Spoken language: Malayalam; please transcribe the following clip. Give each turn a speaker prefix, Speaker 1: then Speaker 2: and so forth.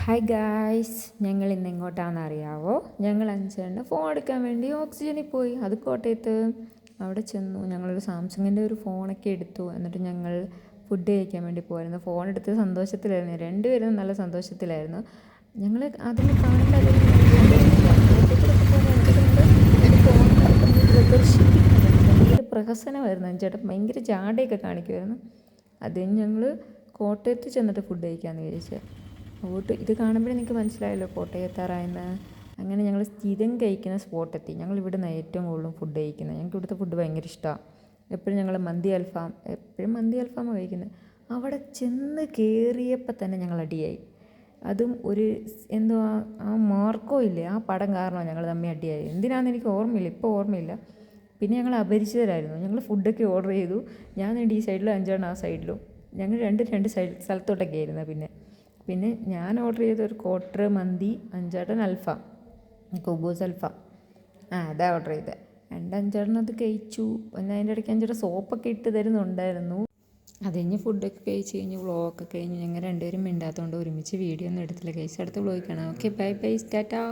Speaker 1: ഹായ് ഗായ്സ്, ഞങ്ങൾ ഇന്ന് എങ്ങോട്ടാണെന്ന് അറിയാവോ? ഞങ്ങൾ അഞ്ചെണ്ണം ഫോൺ എടുക്കാൻ വേണ്ടി ഓക്സിജനിൽ പോയി. അത് കോട്ടയത്ത്. അവിടെ ചെന്നു. ഞങ്ങളൊരു സാംസങ്ങിൻ്റെ ഒരു ഫോണൊക്കെ എടുത്തു. എന്നിട്ട് ഞങ്ങൾ ഫുഡ് കഴിക്കാൻ വേണ്ടി പോയിരുന്നു. ഫോൺ എടുത്ത് സന്തോഷത്തിലായിരുന്നു. രണ്ടുപേരും നല്ല സന്തോഷത്തിലായിരുന്നു. ഞങ്ങൾ അതിന് കാണേണ്ട ഭയങ്കര പ്രഹസനമായിരുന്നു. ചേട്ടൻ ഭയങ്കര ജാടയൊക്കെ കാണിക്കുമായിരുന്നു. അതിന് ഞങ്ങൾ കോട്ടയത്ത് ചെന്നിട്ട് ഫുഡ് കഴിക്കാമെന്ന് വിചാരിച്ചത്. അങ്ങോട്ട് ഇത് കാണുമ്പോഴേ നിങ്ങൾക്ക് മനസ്സിലായല്ലോ കോട്ടയത്താറായെന്ന്. അങ്ങനെ ഞങ്ങൾ സ്ഥിരം കഴിക്കുന്ന സ്പോട്ടെത്തി. ഞങ്ങൾ ഇവിടുന്ന് ഏറ്റവും കൂടുതലും ഫുഡ് കഴിക്കുന്നത്. ഞങ്ങൾക്ക് ഇവിടുത്തെ ഫുഡ് ഭയങ്കര ഇഷ്ടമാണ്. എപ്പോഴും ഞങ്ങൾ എപ്പോഴും മന്തി അൽഫാമാണ് കഴിക്കുന്നത്. അവിടെ ചെന്ന് കയറിയപ്പോൾ തന്നെ ഞങ്ങൾ അടിയായി. അതും ഒരു എന്തുവാ ആ മാർക്കോ ഇല്ലേ, ആ പടം കാരണമാണ് ഞങ്ങൾ തമ്മിൽ അടിയായി. എന്തിനാണെന്ന് എനിക്ക് ഓർമ്മയില്ല, ഇപ്പോൾ ഓർമ്മയില്ല. പിന്നെ ഞങ്ങൾ അപരിചിതരായിരുന്നു. ഞങ്ങൾ ഫുഡൊക്കെ ഓർഡർ ചെയ്തു. ഞാൻ ഈ സൈഡിലും അഞ്ചെണ്ണം ആ സൈഡിലും. ഞങ്ങൾ രണ്ട് സ്ഥലത്തോട്ടൊക്കെ ആയിരുന്നു. പിന്നെ ഞാൻ ഓർഡർ ചെയ്ത ഒരു ക്വാർട്ടർ മന്തി, അഞ്ചേട്ടൻ അൽഫാം, കുബൂസ് അൽഫാം. അതാ ഓർഡർ ചെയ്തത്. അഞ്ചെണ്ണം അത് കഴിച്ചു. പിന്നെ അതിൻ്റെ ഇടയ്ക്ക് അഞ്ചേട്ടൻ സോപ്പൊക്കെ ഇട്ട് തരുന്നുണ്ടായിരുന്നു. അത് കഴിഞ്ഞ് ഫുഡൊക്കെ കഴിച്ച് കഴിഞ്ഞ് വ്ളോഗൊക്കെ കഴിഞ്ഞ് ഞങ്ങൾ രണ്ടുപേരും മിണ്ടാത്തതുകൊണ്ട് ഒരുമിച്ച് വീഡിയോ ഒന്നും എടുത്തില്ല. കഴിച്ച് അടുത്ത വ്ളോഗ് കാണാം. Okay, bye bye, Tata.